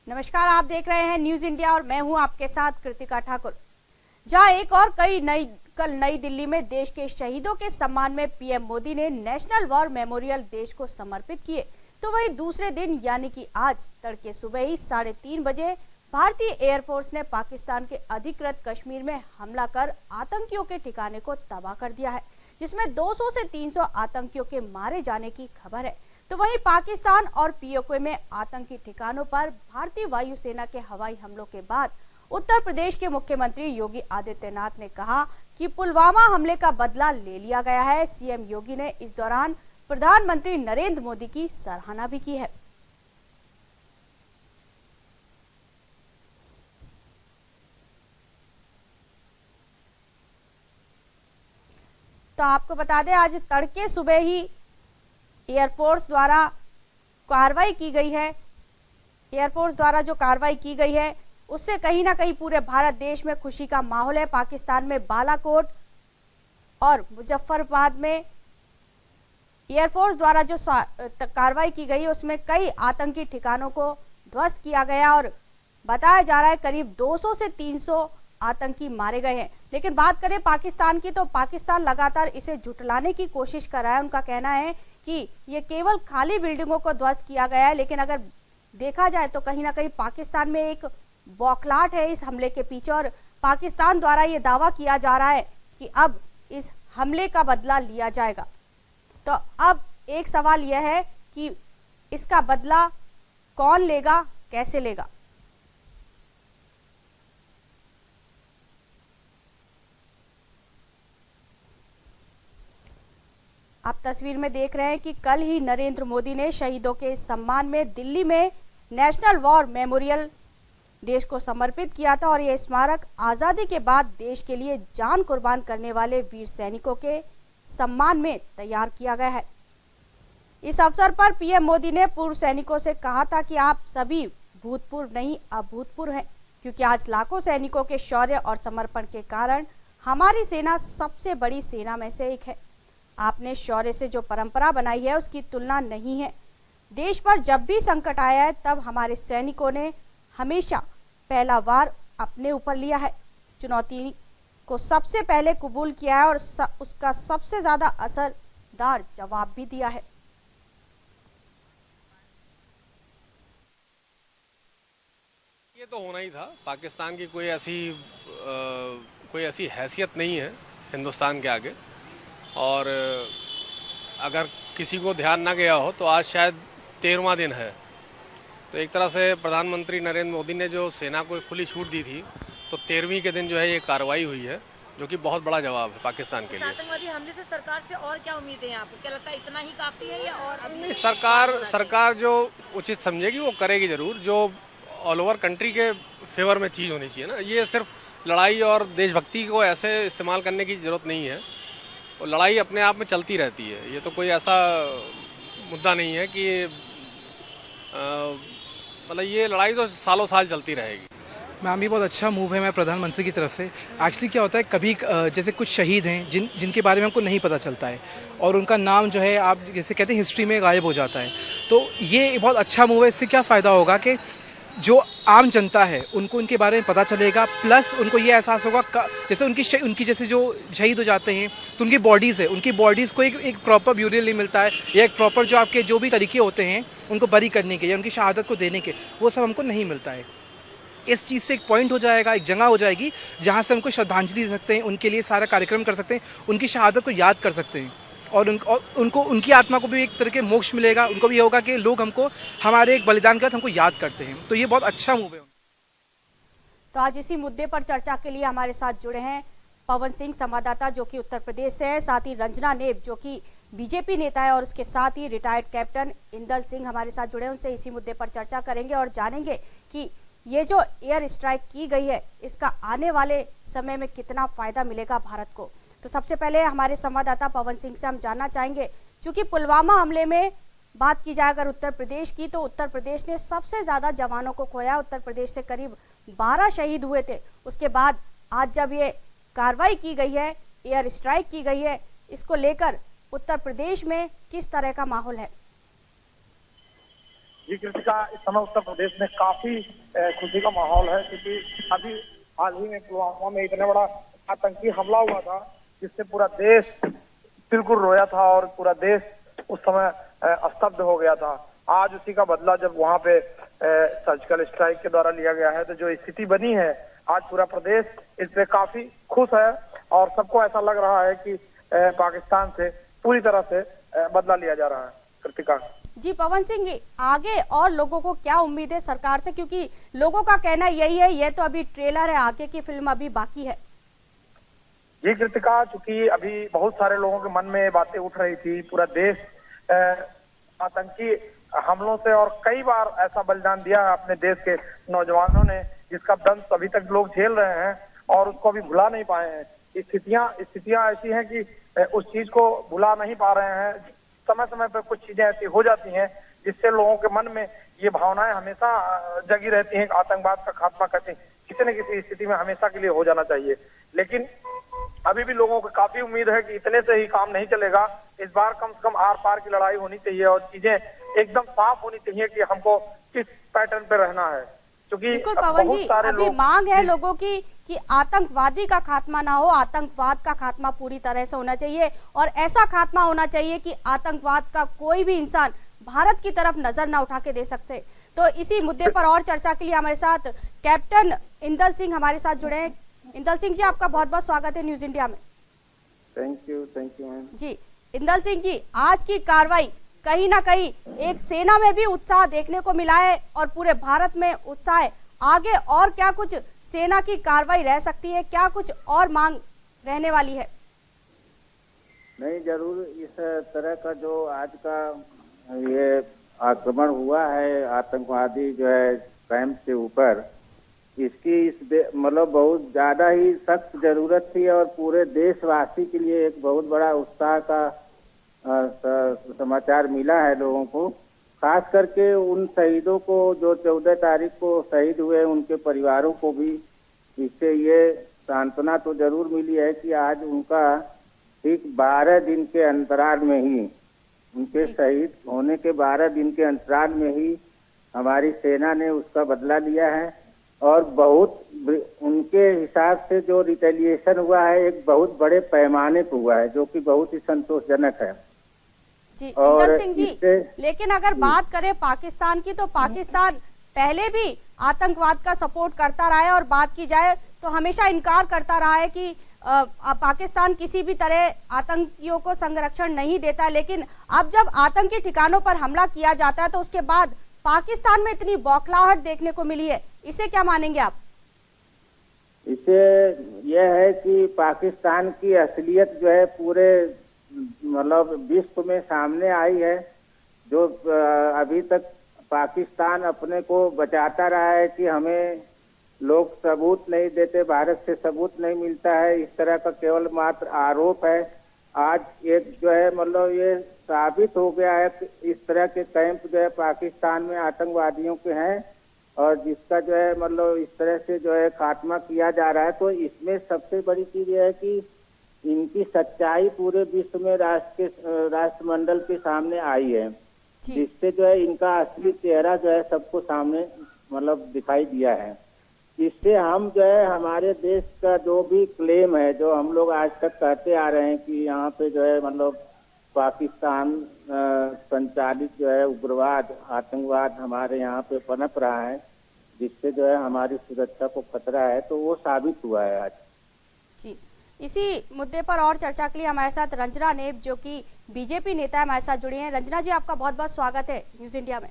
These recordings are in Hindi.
नमस्कार, आप देख रहे हैं न्यूज इंडिया और मैं हूं आपके साथ कृतिका ठाकुर। जहां एक और कल नई दिल्ली में देश के शहीदों के सम्मान में पीएम मोदी ने नेशनल वॉर मेमोरियल देश को समर्पित किए, तो वहीं दूसरे दिन यानी कि आज तड़के सुबह ही 3:30 बजे भारतीय एयरफोर्स ने पाकिस्तान के अधिकृत कश्मीर में हमला कर आतंकियों के ठिकाने को तबाह कर दिया है, जिसमें 200 से 300 आतंकियों के मारे जाने की खबर है। तो वहीं पाकिस्तान और पीओके में आतंकी ठिकानों पर भारतीय वायुसेना के हवाई हमलों के बाद उत्तर प्रदेश के मुख्यमंत्री योगी आदित्यनाथ ने कहा कि पुलवामा हमले का बदला ले लिया गया है। सीएम योगी ने इस दौरान प्रधानमंत्री नरेंद्र मोदी की सराहना भी की है। तो आपको बता दें, आज तड़के सुबह ही एयरफोर्स द्वारा कार्रवाई की गई है। एयरफोर्स द्वारा जो कार्रवाई की गई है उससे कहीं ना कहीं पूरे भारत देश में खुशी का माहौल है। पाकिस्तान में बालाकोट और मुजफ्फराबाद में एयरफोर्स द्वारा जो कार्रवाई की गई उसमें कई आतंकी ठिकानों को ध्वस्त किया गया और बताया जा रहा है करीब 200 से 300 आतंकी मारे गए हैं। लेकिन बात करें पाकिस्तान की, तो पाकिस्तान लगातार इसे झुठलाने की कोशिश कर रहा है। उनका कहना है कि ये केवल खाली बिल्डिंगों को ध्वस्त किया गया है, लेकिन अगर देखा जाए तो कहीं ना कहीं पाकिस्तान में एक बौखलाहट है इस हमले के पीछे और पाकिस्तान द्वारा ये दावा किया जा रहा है कि अब इस हमले का बदला लिया जाएगा। तो अब एक सवाल यह है कि इसका बदला कौन लेगा, कैसे लेगा। आप तस्वीर में देख रहे हैं कि कल ही नरेंद्र मोदी ने शहीदों के सम्मान में दिल्ली में नेशनल वॉर मेमोरियल देश को समर्पित किया था और यह स्मारक आजादी के बाद देश के लिए जान कुर्बान करने वाले वीर सैनिकों के सम्मान में तैयार किया गया है। इस अवसर पर पीएम मोदी ने पूर्व सैनिकों से कहा था कि आप सभी भूतपूर्व नहीं अभूतपूर्व हैं, क्योंकि आज लाखों सैनिकों के शौर्य और समर्पण के कारण हमारी सेना सबसे बड़ी सेना में से एक है। आपने शौर्य से जो परंपरा बनाई है उसकी तुलना नहीं है। देश पर जब भी संकट आया है तब हमारे सैनिकों ने हमेशा पहला वार अपने ऊपर लिया है, चुनौती को सबसे पहले कबूल किया है और उसका सबसे ज्यादा असरदार जवाब भी दिया है। ये तो होना ही था। पाकिस्तान की कोई ऐसी हैसियत नहीं है हिंदुस्तान के आगे, और अगर किसी को ध्यान ना गया हो तो आज शायद 13वां दिन है। तो एक तरह से प्रधानमंत्री नरेंद्र मोदी ने जो सेना को खुली छूट दी थी, तो 13वीं के दिन जो है ये कार्रवाई हुई है, जो कि बहुत बड़ा जवाब है पाकिस्तान के लिए। आतंकवादी हमले से सरकार से और क्या उम्मीदें हैं आपको? क्या लगता है इतना ही काफी है या और अभी? नहीं, सरकार जो उचित समझेगी वो करेगी जरूर। जो ऑल ओवर कंट्री के फेवर में चीज़ होनी चाहिए ना, ये सिर्फ लड़ाई और देशभक्ति को ऐसे इस्तेमाल करने की जरूरत नहीं है। और लड़ाई अपने आप में चलती रहती है। ये तो कोई ऐसा मुद्दा नहीं है कि मतलब ये लड़ाई तो सालों साल चलती रहेगी। मैम, ये बहुत अच्छा मूव है मैं प्रधानमंत्री की तरफ से। एक्चुअली क्या होता है, कभी जैसे कुछ शहीद हैं जिनके बारे में हमको नहीं पता चलता है और उनका नाम जो है आप जैसे कहते हैं हिस्ट्री में गायब हो जाता है। तो ये बहुत अच्छा मूव है। इससे क्या फ़ायदा होगा कि जो आम जनता है उनको उनके बारे में पता चलेगा, प्लस उनको ये एहसास होगा जैसे उनकी जैसे जो शहीद हो जाते हैं तो उनकी बॉडीज़ है, उनकी बॉडीज़ को एक प्रॉपर ब्यूरियल नहीं मिलता है, या एक प्रॉपर जो आपके जो भी तरीके होते हैं उनको बरी करने के या उनकी शहादत को देने के, वो सब हमको नहीं मिलता है। इस चीज़ से एक पॉइंट हो जाएगा, एक जगह हो जाएगी जहाँ से हमको श्रद्धांजलि दे सकते हैं, उनके लिए सारा कार्यक्रम कर सकते हैं, उनकी शहादत को याद कर सकते हैं और उनको उनकी आत्मा को भी एक तरह के मोक्ष मिलेगा। उनको भी होगा कि लोग हमको हमारे एक बलिदान के बाद हमको याद करते हैं। तो ये बहुत अच्छा मूव है। तो आज इसी मुद्दे पर चर्चा के लिए हमारे साथ जुड़े हैं पवन सिंह, संवाददाता जो कि उत्तर प्रदेश से है, साथ ही रंजना नेब जो कि बीजेपी नेता है और उसके साथ ही रिटायर्ड कैप्टन इंदल सिंह हमारे साथ जुड़े हैं। उनसे इसी मुद्दे पर चर्चा करेंगे और जानेंगे कि ये जो एयर स्ट्राइक की गई है इसका आने वाले समय में कितना फायदा मिलेगा भारत को। तो सबसे पहले हमारे संवाददाता पवन सिंह से हम जानना चाहेंगे, क्योंकि पुलवामा हमले में बात की जाए अगर उत्तर प्रदेश की, तो उत्तर प्रदेश ने सबसे ज्यादा जवानों को खोया। उत्तर प्रदेश से करीब 12 शहीद हुए थे। उसके बाद आज जब ये कार्रवाई की गई है, एयर स्ट्राइक की गई है, इसको लेकर उत्तर प्रदेश में किस तरह का माहौल है? जी कृतिका, इस समय उत्तर प्रदेश में काफी खुशी का माहौल है, क्योंकि अभी हाल ही में पुलवामा में इतना बड़ा आतंकी हमला हुआ था जिससे पूरा देश बिल्कुल रोया था और पूरा देश उस समय स्तब्ध हो गया था। आज उसी का बदला जब वहां पे सर्जिकल स्ट्राइक के द्वारा लिया गया है, तो जो स्थिति बनी है आज पूरा प्रदेश इस पे काफी खुश है और सबको ऐसा लग रहा है कि पाकिस्तान से पूरी तरह से बदला लिया जा रहा है। कृतिका जी, पवन सिंह जी, आगे और लोगों को क्या उम्मीद है सरकार से, क्योंकि लोगों का कहना यही है ये तो अभी ट्रेलर है, आगे की फिल्म अभी बाकी है। जी कृतिका, चूंकि अभी बहुत सारे लोगों के मन में बातें उठ रही थी, पूरा देश आतंकी हमलों से और कई बार ऐसा बलिदान दिया है अपने देश के नौजवानों ने, जिसका दंश अभी तक लोग झेल रहे हैं और उसको अभी भुला नहीं पाए हैं। स्थितियां ऐसी हैं कि उस चीज को भुला नहीं पा रहे हैं। समय समय पर कुछ चीजें ऐसी हो जाती हैं जिससे लोगों के मन में ये भावनाएं हमेशा जगी रहती हैं कि आतंकवाद का खात्मा किसी न किसी स्थिति में हमेशा के लिए हो जाना चाहिए। लेकिन अभी भी लोगों को काफी उम्मीद है कि इतने से ही काम नहीं चलेगा। इस बार कम से कम आर पार की लड़ाई होनी चाहिए और चीजें एकदम साफ होनी चाहिए कि हमको किस पैटर्न पे रहना है, क्योंकि बिल्कुल पवन जी, अभी मांग है लोगों की कि आतंकवादी का खात्मा ना हो, आतंकवाद का खात्मा पूरी तरह से होना चाहिए और ऐसा खात्मा होना चाहिए कि आतंकवाद का कोई भी इंसान भारत की तरफ नजर ना उठा के दे सकते। तो इसी मुद्दे पर और चर्चा के लिए हमारे साथ कैप्टन इंदल सिंह हमारे साथ जुड़े हैं। इंदल सिंह जी, आपका बहुत बहुत स्वागत है न्यूज इंडिया में। Thank you ma'am. जी इंदल सिंह जी, आज की कार्रवाई कहीं ना कहीं एक सेना में भी उत्साह देखने को मिला है और पूरे भारत में उत्साह है। आगे और क्या कुछ सेना की कार्रवाई रह सकती है, क्या कुछ और मांग रहने वाली है? नहीं, जरूर इस तरह का जो आज का ये आक्रमण हुआ है आतंकवादी जो है कैंप के ऊपर, इसकी मतलब बहुत ज्यादा ही सख्त जरूरत थी और पूरे देशवासी के लिए एक बहुत बड़ा उत्साह का समाचार मिला है लोगों को। खास करके उन शहीदों को जो 14 तारीख को शहीद हुए, उनके परिवारों को भी इससे ये सांत्वना तो जरूर मिली है कि आज उनका ठीक 12 दिन के अंतराल में ही, उनके शहीद होने के 12 दिन के अंतराल में ही हमारी सेना ने उसका बदला लिया है और बहुत उनके हिसाब से जो रिटेलिएशन हुआ है एक बहुत बड़े पैमाने पर हुआ है, जो कि बहुत ही संतोषजनक है। जी इंदल सिंह जी, लेकिन अगर बात करें पाकिस्तान की, तो पाकिस्तान पहले भी आतंकवाद का सपोर्ट करता रहा है और बात की जाए तो हमेशा इनकार करता रहा है कि पाकिस्तान किसी भी तरह आतंकियों को संरक्षण नहीं देता। लेकिन अब जब आतंकी ठिकानों पर हमला किया जाता है तो उसके बाद पाकिस्तान में इतनी बौखलाहट देखने को मिली है, इसे क्या मानेंगे आप? इसे यह है कि पाकिस्तान की असलियत जो है पूरे मतलब विश्व में सामने आई है। जो अभी तक पाकिस्तान अपने को बचाता रहा है कि हमें लोग सबूत नहीं देते, भारत से सबूत नहीं मिलता है, इस तरह का केवल मात्र आरोप है। आज एक जो है मतलब ये साबित हो गया है कि इस तरह के कैंप जो है पाकिस्तान में आतंकवादियों के हैं और जिसका जो है मतलब इस तरह से जो है खात्मा किया जा रहा है। तो इसमें सबसे बड़ी चीज यह है कि इनकी सच्चाई पूरे विश्व में राष्ट्रमंडल के सामने आई है, जिससे जो है इनका असली चेहरा जो है सबको सामने मतलब दिखाई दिया है। इससे हम जो है हमारे देश का जो भी क्लेम है, जो हम लोग आज तक कहते आ रहे हैं कि यहाँ पे जो है मतलब पाकिस्तान संचालित जो है उग्रवाद आतंकवाद हमारे यहाँ पे पनप रहा है, जिससे जो है हमारी सुरक्षा को खतरा है, तो वो साबित हुआ है आज। जी, इसी मुद्दे पर और चर्चा के लिए हमारे साथ रंजना नेब, जो कि बीजेपी नेता है, हमारे साथ जुड़ी हैं। रंजना जी, आपका बहुत बहुत स्वागत है न्यूज इंडिया में।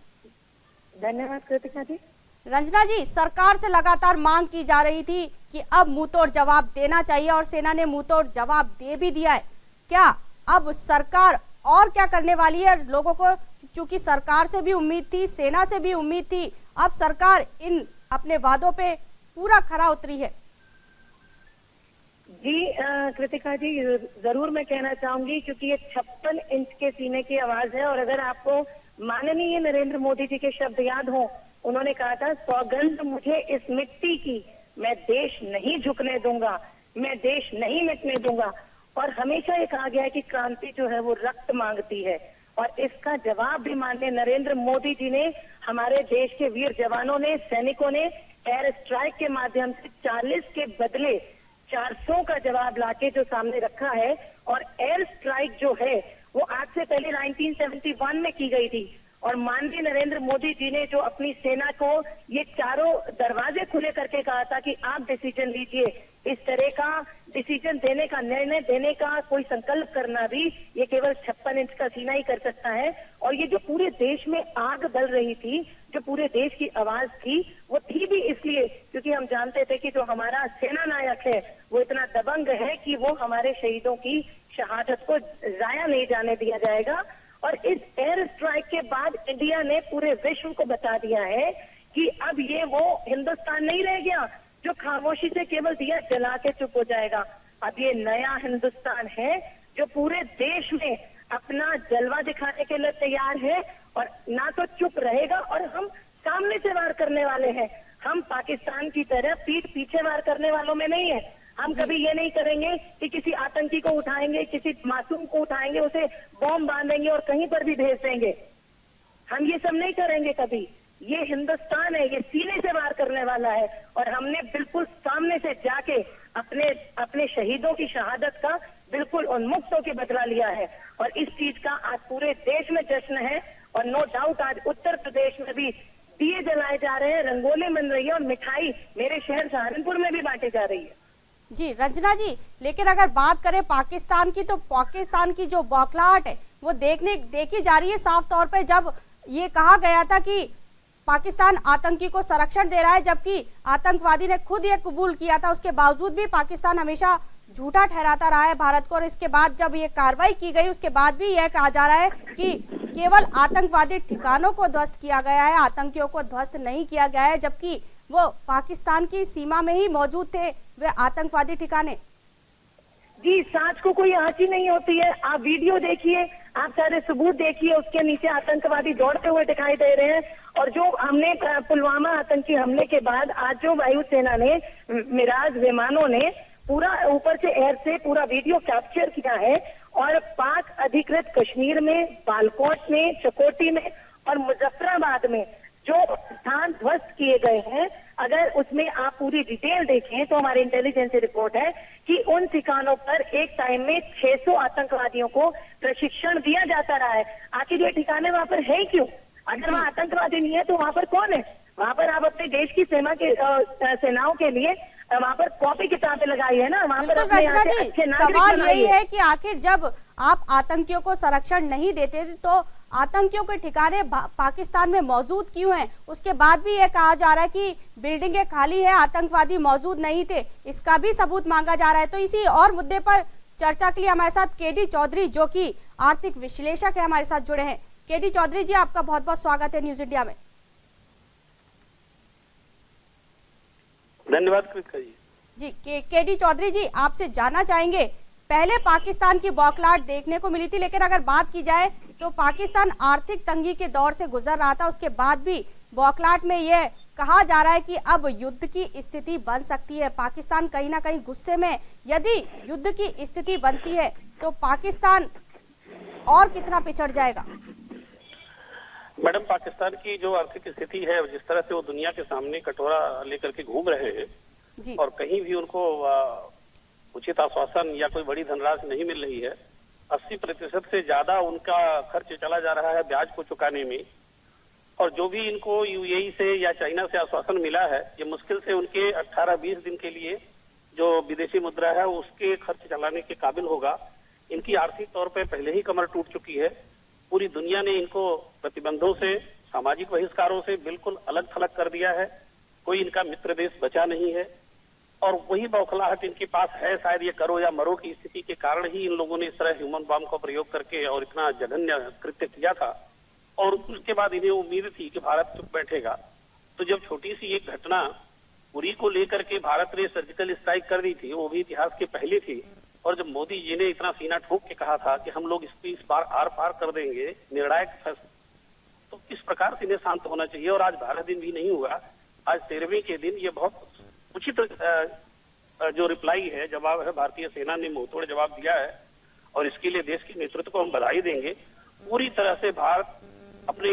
धन्यवाद कृतिका जी। रंजना जी, सरकार से लगातार मांग की जा रही थी कि अब मुंहतोड़ जवाब देना चाहिए और सेना ने मुंहतोड़ जवाब दे भी दिया है। क्या अब सरकार और क्या करने वाली है? लोगों को चूंकि सरकार से भी उम्मीद थी, सेना से भी उम्मीद थी, अब सरकार इन अपने वादों पे पूरा खरा उतरी है। जी कृतिका जी, जरूर मैं कहना चाहूंगी, क्योंकि ये 56 इंच के सीने की आवाज है। और अगर आपको माननीय नरेंद्र मोदी जी के शब्द याद हो, उन्होंने कहा था, सौगंध मुझे इस मिट्टी की, मैं देश नहीं झुकने दूंगा, मैं देश नहीं मिटने दूंगा। और हमेशा ये कहा गया है कि क्रांति जो है वो रक्त मांगती है, और इसका जवाब भी माननीय नरेंद्र मोदी जी ने, हमारे देश के वीर जवानों ने, सैनिकों ने एयर स्ट्राइक के माध्यम से 40 के बदले 400 का जवाब लाके जो सामने रखा है। और एयर स्ट्राइक जो है वो आज से पहले 1971 में की गई थी, और माननीय नरेंद्र मोदी जी ने जो अपनी सेना को ये चारों दरवाजे खुले करके कहा था कि आप डिसीजन लीजिए, इस तरह का डिसीजन देने का, निर्णय देने का कोई संकल्प करना भी ये केवल 56 इंच का सीना ही कर सकता है। और ये जो पूरे देश में आग बल रही थी, जो पूरे देश की आवाज थी, वो थी भी इसलिए क्योंकि हम जानते थे कि जो हमारा सेना नायक है वो इतना दबंग है कि वो हमारे शहीदों की शहादत को जाया नहीं जाने दिया जाएगा। और इस एयर स्ट्राइक के बाद इंडिया ने पूरे विश्व को बता दिया है कि अब ये वो हिंदुस्तान नहीं रह गया जो खामोशी से केवल दिया जला के चुप हो जाएगा। अब ये नया हिंदुस्तान है जो पूरे देश में अपना जलवा दिखाने के लिए तैयार है, और ना तो चुप रहेगा, और हम सामने से वार करने वाले हैं। हम पाकिस्तान की तरह पीठ पीछे वार करने वालों में नहीं है। हम कभी ये नहीं करेंगे कि किसी आतंकी को उठाएंगे, किसी मासूम को उठाएंगे, उसे बॉम्ब बांधेंगे और कहीं पर भी भेज देंगे। हम ये सब नहीं करेंगे कभी। ये हिंदुस्तान है, ये सीने से वार करने वाला है, और हमने बिल्कुल सामने से जाके अपने शहीदों की शहादत का बिल्कुल उन्मुक्त होकर बदला लिया है। और इस चीज का आज पूरे देश में जश्न है, और नो डाउट आज उत्तर प्रदेश में भी दिए जलाए जा रहे हैं, रंगोली बन रही है, और मिठाई मेरे शहर सहारनपुर में भी बांटी जा रही है। जी रंजना जी, लेकिन अगर बात करें पाकिस्तान की, तो पाकिस्तान की जो बौखलाहट है वो देखी जा रही है साफ तौर पे। जब ये कहा गया था कि पाकिस्तान आतंकी को संरक्षण दे रहा है, जबकि आतंकवादी ने खुद ये कबूल किया था, उसके बावजूद भी पाकिस्तान हमेशा झूठा ठहराता रहा है भारत को। और इसके बाद जब ये कार्रवाई की गई, उसके बाद भी यह कहा जा रहा है कि केवल आतंकवादी ठिकानों को ध्वस्त किया गया है, आतंकियों को ध्वस्त नहीं किया गया है, जबकि वो पाकिस्तान की सीमा में ही मौजूद थे वे आतंकवादी ठिकाने। जी, सांच को कोई आँच ही नहीं होती है। आप वीडियो देखिए, आप सारे सबूत देखिए, उसके नीचे आतंकवादी दौड़ते हुए दिखाई दे रहे हैं। और जो हमने पुलवामा आतंकी हमले के बाद आज जो वायुसेना ने, मिराज विमानों ने पूरा ऊपर से एयर से पूरा वीडियो कैप्चर किया है, और पाक अधिकृत कश्मीर में, बालाकोट में, चकोटी में और मुजफ्फराबाद में जो स्थान ध्वस्त किए गए हैं, अगर उसमें आप पूरी डिटेल देखें तो हमारी इंटेलिजेंस रिपोर्ट है कि उन ठिकानों पर एक टाइम में 600 आतंकवादियों को प्रशिक्षण दिया जाता रहा है। आखिर ये ठिकाने वहां पर है क्यों? अगर वहाँ आतंकवादी नहीं है तो वहां पर कौन है? वहां पर आप अपने देश की सेनाओं के लिए वहां पर कॉपी किताबें लगाई है ना, वहां पर अपने यहाँ से अच्छे नागरिक सवाल यही बनाइए। है कि आखिर जब आप आतंकियों को संरक्षण नहीं देते थे तो आतंकियों के ठिकाने पाकिस्तान में मौजूद क्यों हैं? उसके बाद भी ये कहा जा रहा है कि बिल्डिंगें खाली है, आतंकवादी मौजूद नहीं थे, इसका भी सबूत मांगा जा रहा है। तो इसी और मुद्दे पर चर्चा के लिए हमारे साथ केडी चौधरी, जो कि आर्थिक विश्लेषक है, हमारे साथ जुड़े हैं। केडी चौधरी जी, आपका बहुत बहुत स्वागत है न्यूज इंडिया में। धन्यवाद कृतिका जी। केडी चौधरी जी, आपसे जानना चाहेंगे, पहले पाकिस्तान की बौखलाहट देखने को मिली थी, लेकिन अगर बात की जाए तो पाकिस्तान आर्थिक तंगी के दौर से गुजर रहा था, उसके बाद भी बौखलाहट में यह कहा जा रहा है कि अब युद्ध की स्थिति बन सकती है। पाकिस्तान कहीं ना कहीं गुस्से में, यदि युद्ध की स्थिति बनती है तो पाकिस्तान और कितना पिछड़ जाएगा? मैडम, पाकिस्तान की जो आर्थिक स्थिति है, जिस तरह से वो दुनिया के सामने कटोरा लेकर के घूम रहे हैं जी। और कहीं भी उनको उचित आश्वासन या कोई बड़ी धनराशि नहीं मिल रही है, 80% से ज्यादा उनका खर्च चला जा रहा है ब्याज को चुकाने में। और जो भी इनको यूएई से या चाइना से आश्वासन मिला है, ये मुश्किल से उनके 18-20 दिन के लिए जो विदेशी मुद्रा है उसके खर्च चलाने के काबिल होगा। इनकी आर्थिक तौर पर पहले ही कमर टूट चुकी है। पूरी दुनिया ने इनको प्रतिबंधों से, सामाजिक बहिष्कारों से बिल्कुल अलग थलग कर दिया है। कोई इनका मित्र देश बचा नहीं है, और वही बौखलाहट इनके पास है। शायद ये करो या मरो की स्थिति के कारण ही इन लोगों ने इस तरह ह्यूमन बम का प्रयोग करके और इतना जघन्य कृत्य किया था। और उसके बाद इन्हें उम्मीद थी कि भारत चुप बैठेगा। तो जब छोटी सी एक घटना उरी को लेकर के भारत ने सर्जिकल स्ट्राइक कर दी थी, वो भी इतिहास के पहले थी, और जब मोदी जी ने इतना सीना ठोक के कहा था कि हम लोग इस बार आर पार कर देंगे, निर्णायक फैसला, तो किस प्रकार से इन्हें शांत होना चाहिए। और आज 12 दिन भी नहीं हुआ, आज 13वें के दिन ये बहुत उचित जो रिप्लाई है, जवाब है, भारतीय सेना ने मुंहतोड़ जवाब दिया है, और इसके लिए देश के नेतृत्व को हम बधाई देंगे। पूरी तरह से भारत अपने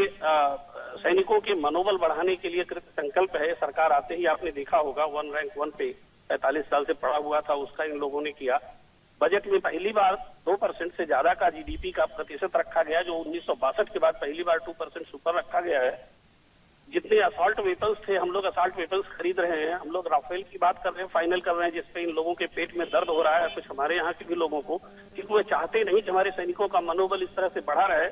सैनिकों के मनोबल बढ़ाने के लिए कृत संकल्प है। सरकार आते ही आपने देखा होगा 1 रैंक 1 पे 45 साल से पड़ा हुआ था, उसका इन लोगों ने किया। बजट में पहली बार 2% से ज्यादा का जीडीपी का प्रतिशत रखा गया, जो 1962 के बाद पहली बार 2% सुपर रखा गया है। जितने असॉल्ट वेपन्स थे, हम लोग असॉल्ट वेपन्स खरीद रहे हैं। हम लोग राफेल की बात कर रहे हैं, फाइनल कर रहे हैं, जिसपे इन लोगों के पेट में दर्द हो रहा है, कुछ हमारे यहाँ के भी लोगों को, क्योंकि वो चाहते नहीं कि हमारे सैनिकों का मनोबल इस तरह से बढ़ा रहे।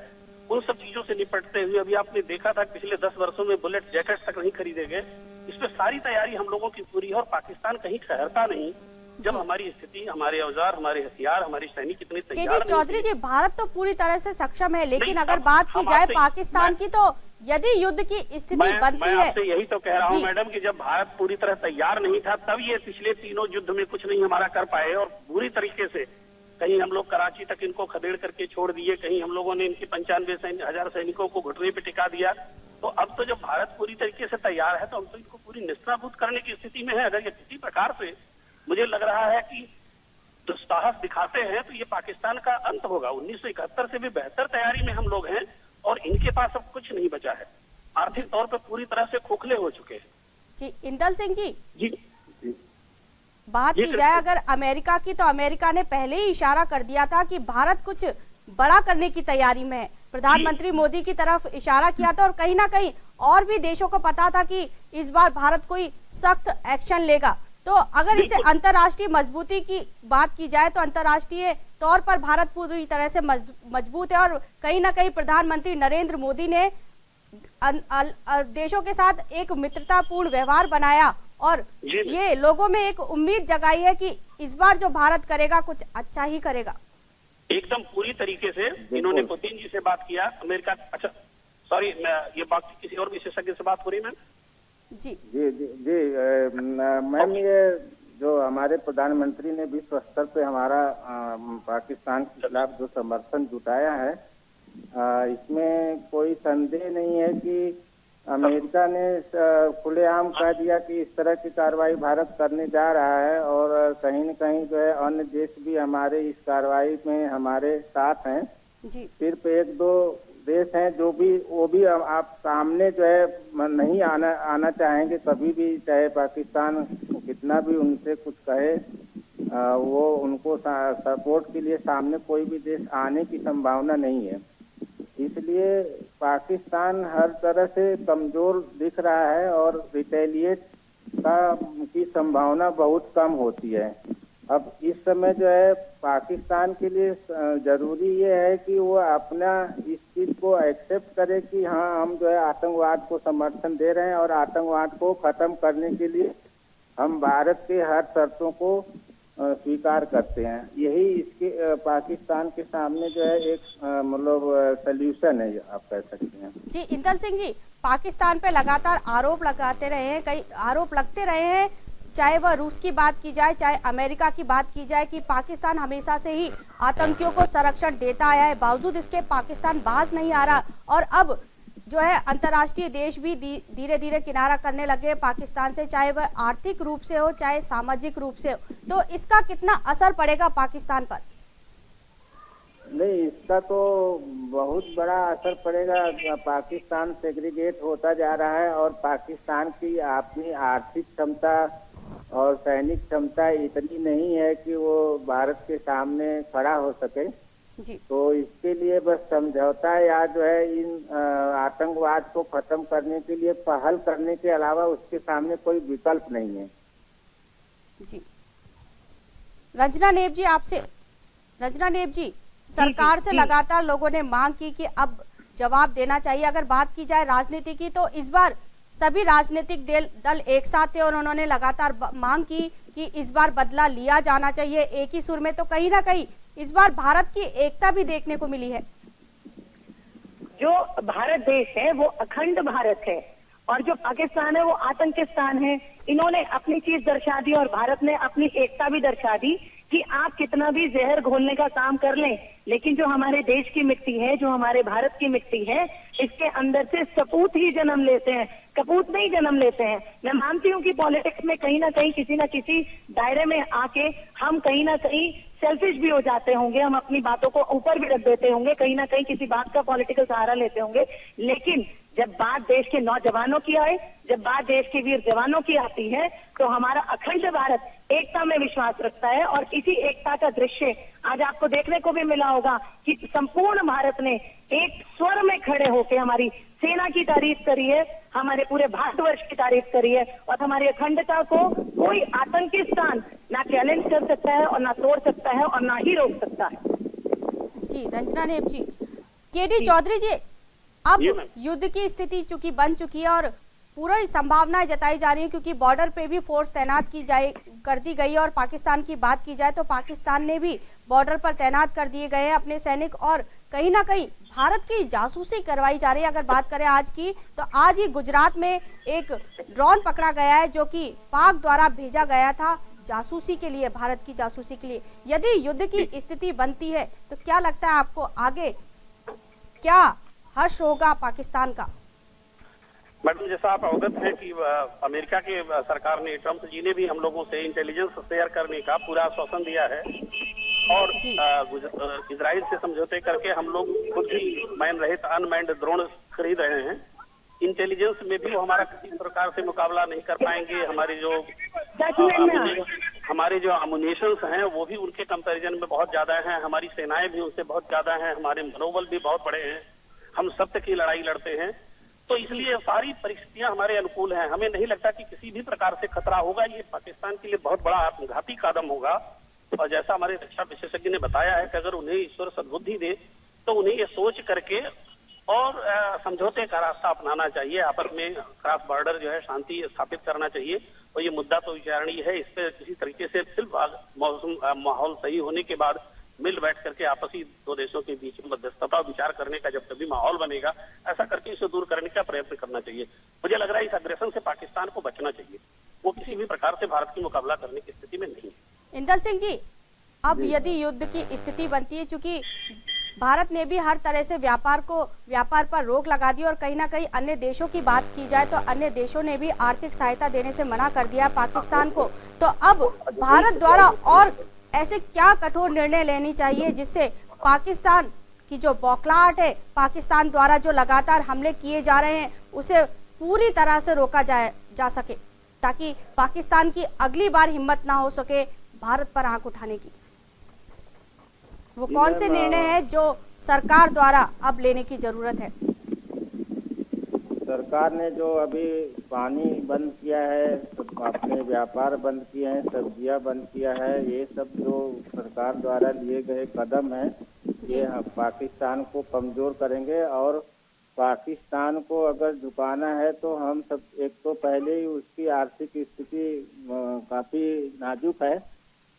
उन सब चीजों से निपटते हुए अभी आपने देखा था पिछले 10 वर्षों में बुलेट जैकेट तक नहीं खरीदे गए। इसमें सारी तैयारी हम लोगों की पूरी है और पाकिस्तान कहीं ठहरता नहीं जब हमारी स्थिति, हमारे औजार, हमारे हथियार, हमारे सैनिक इतने तैयार। चौधरी जी, भारत तो पूरी तरह से सक्षम है, लेकिन अगर बात की जाए पाकिस्तान की, तो यदि युद्ध की स्थिति बनती है। मैं आपसे यही तो कह रहा हूँ मैडम कि जब भारत पूरी तरह तैयार नहीं था, तब ये पिछले तीनों युद्ध में कुछ नहीं हमारा कर पाए और बुरी तरीके से कहीं हम लोग कराची तक इनको खदेड़ करके छोड़ दिए, कहीं हम लोगों ने इनके 95,000 सैनिकों को घुटने पे टिका दिया। तो अब तो जब भारत पूरी तरीके से तैयार है, तो हम तो इनको पूरी निस्ताभूत करने की स्थिति में है। अगर ये किसी प्रकार से मुझे लग रहा है कि दुस्साहस दिखाते हैं, तो ये पाकिस्तान का अंत होगा। 1971 से भी बेहतर तैयारी में हम लोग हैं और इनके पास अब कुछ नहीं बचा है। आर्थिक तौर पर पूरी तरह से खोखले हो चुके हैं। जी, इंदल सिंह जी, जी बात की जाए अगर अमेरिका की, तो अमेरिका ने पहले ही इशारा कर दिया था कि भारत कुछ बड़ा करने की तैयारी में है। प्रधानमंत्री मोदी की तरफ इशारा किया था और कहीं ना कहीं और भी देशों को पता था कि इस बार भारत कोई सख्त एक्शन लेगा। तो अगर इसे अंतर्राष्ट्रीय मजबूती की बात की जाए, तो अंतर्राष्ट्रीय तौर पर भारत पूरी तरह से मजबूत है और कहीं ना कहीं प्रधानमंत्री नरेंद्र मोदी ने देशों के साथ एक मित्रतापूर्ण व्यवहार बनाया और ये लोगों में एक उम्मीद जगाई है कि इस बार जो भारत करेगा कुछ अच्छा ही करेगा। एकदम पूरी तरीके से इन्होंने पुतिन जी से बात किया, अमेरिका। अच्छा सॉरी, ये बात किसी और विशेषज्ञ से बात हो रही है मैम? जी जी जी जी मैम, ये जो हमारे प्रधानमंत्री ने विश्व स्तर पे हमारा पाकिस्तान के खिलाफ जो समर्थन जुटाया है, इसमें कोई संदेह नहीं है कि अमेरिका ने खुलेआम कह दिया कि इस तरह की कार्रवाई भारत करने जा रहा है और कहीं न कहीं जो है अन्य देश भी हमारे इस कार्रवाई में हमारे साथ हैं। सिर्फ 1-2 देश हैं जो भी, वो भी आप सामने जो है नहीं आना चाहेंगे कभी भी, चाहे पाकिस्तान कितना भी उनसे कुछ कहे, वो उनको सपोर्ट के लिए सामने कोई भी देश आने की संभावना नहीं है। इसलिए पाकिस्तान हर तरह से कमजोर दिख रहा है और रिटेलिएट की संभावना बहुत कम होती है। अब इस समय जो है पाकिस्तान के लिए जरूरी ये है कि वो अपना इस चीज को एक्सेप्ट करे कि हाँ, हम जो है आतंकवाद को समर्थन दे रहे हैं और आतंकवाद को खत्म करने के लिए हम भारत के हर शर्तों को स्वीकार करते हैं। यही इसके पाकिस्तान के सामने जो है एक मतलब सल्यूशन है, आप कह सकते हैं। जी इंदल सिंह जी, पाकिस्तान पे लगातार आरोप लगाते रहे हैं, कई आरोप लगते रहे हैं, चाहे वह रूस की बात की जाए, चाहे अमेरिका की बात की जाए, कि पाकिस्तान हमेशा से ही आतंकियों को संरक्षण देता आया है। बावजूद इसके पाकिस्तान बाज नहीं आ रहा और अब जो है अंतर्राष्ट्रीय देश भी धीरे धीरे किनारा करने लगे पाकिस्तान से, चाहे वह आर्थिक रूप से हो चाहे सामाजिक रूप से हो। तो इसका कितना असर पड़ेगा पाकिस्तान पर? नहीं, इसका तो बहुत बड़ा असर पड़ेगा। पाकिस्तान सेग्रीगेट होता जा रहा है और पाकिस्तान की अपनी आर्थिक क्षमता और सैनिक क्षमता इतनी नहीं है कि वो भारत के सामने खड़ा हो सके जी। तो इसके लिए बस समझौता या जो है इन आतंकवाद को खत्म करने के लिए पहल करने के अलावा उसके सामने कोई विकल्प नहीं है। जी रंजना नेब जी, आपसे रंजना नेब जी, सरकार से लगातार लोगों ने मांग की कि अब जवाब देना चाहिए। अगर बात की जाए राजनीति की, तो इस बार सभी राजनीतिक दल एक साथ थे और उन्होंने लगातार मांग की कि इस बार बदला लिया जाना चाहिए एक ही सुर में। तो कहीं ना कहीं इस बार भारत की एकता भी देखने को मिली है। जो भारत देश है वो अखंड भारत है और जो पाकिस्तान है वो आतंकिस्तान है। इन्होंने अपनी चीज दर्शा दी और भारत ने अपनी एकता भी दर्शा दी कि आप कितना भी जहर घोलने का काम कर लें, लेकिन जो हमारे देश की मिट्टी है, जो हमारे भारत की मिट्टी है, इसके अंदर से सपूत ही जन्म लेते हैं, कपूत नहीं जन्म लेते हैं। मैं मानती हूँ कि पॉलिटिक्स में कहीं ना कहीं किसी न किसी दायरे में आके हम कहीं ना कहीं सेल्फिश भी हो जाते होंगे, हम अपनी बातों को ऊपर भी रख देते होंगे, कहीं ना कहीं किसी बात का पॉलिटिकल सहारा लेते होंगे, लेकिन जब बात देश के नौजवानों की आए, जब बात देश के वीर जवानों की आती है, तो हमारा अखंड भारत एकता में विश्वास रखता है। और इसी एकता का दृश्य आज आपको देखने को भी मिला होगा कि संपूर्ण भारत ने एक स्वर में खड़े होकर हमारी सेना की तारीफ करी है, हमारे पूरे भारतवर्ष की तारीफ करी है, और हमारी अखंडता को कोई आतंकी स्थान ना चैलेंज कर सकता है और ना तोड़ सकता है और ना ही रोक सकता है। जी रंजना नेब जी, केडी चौधरी जी, अब युद्ध की स्थिति चूंकि बन चुकी है और पूरी संभावनाएं जताई जा रही है, क्योंकि बॉर्डर पे भी फोर्स तैनात कर दी गई है, और पाकिस्तान की बात की जाए तो पाकिस्तान ने भी बॉर्डर पर तैनात कर दिए गए हैं अपने सैनिक, और कहीं ना कहीं भारत की जासूसी करवाई जा रही है। अगर बात करें आज की, तो आज ही गुजरात में एक ड्रोन पकड़ा गया है जो कि पाक द्वारा भेजा गया था जासूसी के लिए, भारत की जासूसी के लिए। यदि युद्ध की स्थिति बनती है तो क्या लगता है आपको, आगे क्या हर्ष होगा पाकिस्तान का? मैडम, जैसा आप अवगत हैं कि अमेरिका के सरकार ने, ट्रंप जी ने भी हम लोगों से इंटेलिजेंस शेयर करने का पूरा आश्वासन दिया है, और इजराइल से समझौते करके हम लोग खुद ही मैन रहित अनमैन्ड ड्रोन खरीद रहे हैं। इंटेलिजेंस में भी वो हमारा किसी प्रकार से मुकाबला नहीं कर पाएंगे। हमारे जो अम्युनिशंस हैं वो भी उनके कंपैरिजन में बहुत ज्यादा हैं, हमारी सेनाएं भी उनसे बहुत ज्यादा हैं, हमारे मनोबल भी बहुत बड़े हैं, हम सत्य की लड़ाई लड़ते हैं। तो इसलिए सारी परिस्थितियां हमारे अनुकूल हैं। हमें नहीं लगता कि किसी भी प्रकार से खतरा होगा। ये पाकिस्तान के लिए बहुत बड़ा आत्मघाती कदम होगा, और जैसा हमारे रक्षा विशेषज्ञ ने बताया है कि अगर उन्हें ईश्वर सद्बुद्धि दे तो उन्हें ये सोच करके और समझौते का रास्ता अपनाना चाहिए। आपस में क्रॉस बॉर्डर जो है शांति स्थापित करना चाहिए, और ये मुद्दा तो विचारणीय है। इस पर किसी तरीके से सिर्फ माहौल सही होने के बाद मिल बैठ करके आपसी दो देशों के बीच में मध्यस्थता विचार करने का जब कभी माहौल बनेगा, ऐसा करके इसे दूर करने का प्रयत्न करना चाहिए। मुझे लग रहा है इस अग्रेशन से पाकिस्तान को बचना चाहिए, वो किसी भी प्रकार से भारत की मुकाबला करने की स्थिति में नहीं है। इंदल सिंह जी, अब यदि युद्ध की स्थिति बनती है, चूंकि भारत ने भी हर तरह से व्यापार पर रोक लगा दी, और कहीं ना कहीं अन्य देशों की बात की जाए तो अन्य देशों ने भी आर्थिक सहायता देने से मना कर दिया पाकिस्तान को, तो अब भारत द्वारा और ऐसे क्या कठोर निर्णय लेनी चाहिए जिससे पाकिस्तान की जो बौखलाहट है, पाकिस्तान द्वारा जो लगातार हमले किए जा रहे हैं, उसे पूरी तरह से रोका जा सके, ताकि पाकिस्तान की अगली बार हिम्मत ना हो सके भारत पर आंख उठाने की? वो कौन से निर्णय है जो सरकार द्वारा अब लेने की जरूरत है? सरकार ने जो अभी पानी बंद किया है, अपने व्यापार बंद किए हैं, सब्जियां बंद किया है, ये सब जो सरकार द्वारा लिए गए कदम है, ये पाकिस्तान को कमजोर करेंगे। और पाकिस्तान को अगर झुकाना है तो हम सब, एक तो पहले ही उसकी आर्थिक स्थिति काफी नाजुक है,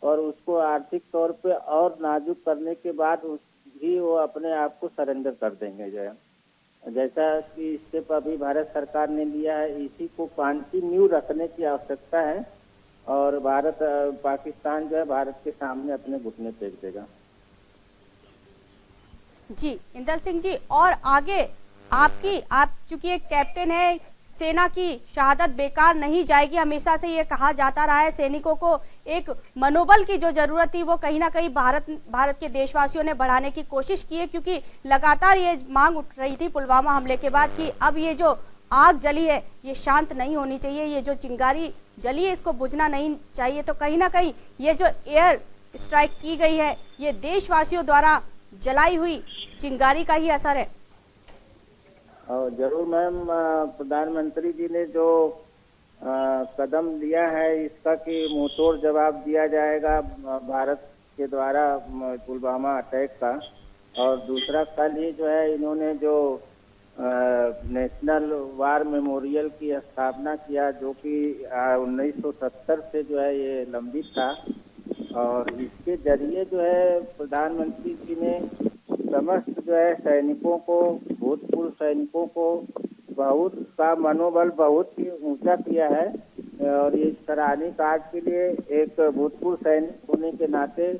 और उसको आर्थिक तौर पे और नाजुक करने के बाद ही वो अपने आप को सरेंडर कर देंगे। जो है जैसा कि स्टेप अभी भारत सरकार ने लिया है, इसी को कंटिन्यू रखने की आवश्यकता है, और पाकिस्तान जो है भारत के सामने अपने घुटने टेक देगा। जी इंदल सिंह जी, और आगे आप चूंकि एक कैप्टन है, सेना की शहादत बेकार नहीं जाएगी। हमेशा से ये कहा जाता रहा है, सैनिकों को एक मनोबल की जो जरूरत थी वो कहीं ना कहीं भारत के देशवासियों ने बढ़ाने की कोशिश की है, क्योंकि लगातार ये मांग उठ रही थी पुलवामा हमले के बाद कि अब ये जो आग जली है ये शांत नहीं होनी चाहिए, ये जो चिंगारी जली है इसको बुझना नहीं चाहिए। तो कहीं ना कहीं ये जो एयर स्ट्राइक की गई है, ये देशवासियों द्वारा जलाई हुई चिंगारी का ही असर है। जरूर मैम, प्रधानमंत्री जी ने जो कदम लिया है इसका कि मुंहतोड़ जवाब दिया जाएगा भारत के द्वारा पुलवामा अटैक का। और दूसरा, कल ही जो है इन्होंने जो नेशनल वार मेमोरियल की स्थापना किया, जो कि 1970 से जो है ये लंबित था, और इसके जरिए जो है प्रधानमंत्री जी ने समस्त जो है सैनिकों को, भूतपूर्व सैनिकों को बहुत का मनोबल बहुत ही ऊंचा किया है। और इस सराहनीय कार्य के लिए एक भूतपूर्व सैनिक होने के नाते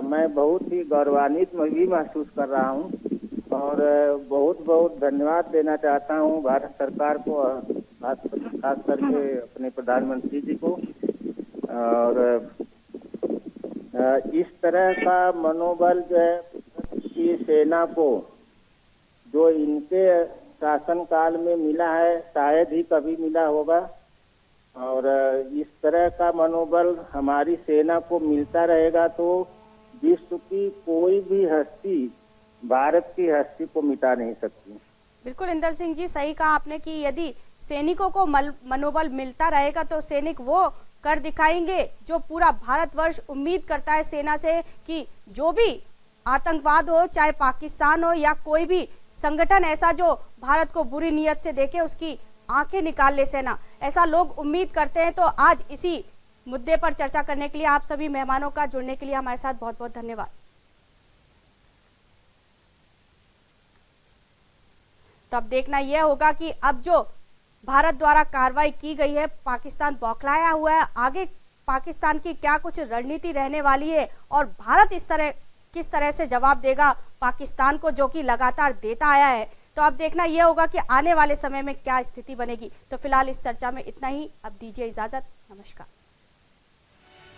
मैं बहुत ही गौरवान्वित भी महसूस कर रहा हूं, और बहुत बहुत धन्यवाद देना चाहता हूं भारत सरकार को, और खास करके अपने प्रधानमंत्री जी को। और इस तरह का मनोबल जो है की सेना को जो इनके शासनकाल में मिला है शायद ही कभी मिला होगा, और इस तरह का मनोबल हमारी सेना को मिलता रहेगा तो विश्व की कोई भी हस्ती भारत की हस्ती को मिटा नहीं सकती। बिल्कुल इंदर सिंह जी, सही कहा आपने कि यदि सैनिकों को मनोबल मिलता रहेगा तो सैनिक वो कर दिखाएंगे जो पूरा भारतवर्ष उम्मीद करता है सेना से कि जो भी आतंकवाद हो, चाहे पाकिस्तान हो या कोई भी संगठन ऐसा जो भारत को बुरी नीयत से देखे, उसकी आंखें निकाल ले सेना, ऐसा लोग उम्मीद करते हैं। तो आज इसी मुद्दे पर चर्चा करने के लिए आप सभी मेहमानों का जुड़ने के लिए हमारे साथ बहुत बहुत धन्यवाद। तो अब देखना यह होगा कि अब जो भारत द्वारा कार्रवाई की गई है, पाकिस्तान बौखलाया हुआ है, आगे पाकिस्तान की क्या कुछ रणनीति रहने वाली है और भारत किस तरह से जवाब देगा पाकिस्तान को, जो कि लगातार देता आया है। तो अब देखना यह होगा कि आने वाले समय में क्या स्थिति बनेगी। तो फिलहाल इस चर्चा में इतना ही, अब दीजिए इजाजत, नमस्कार।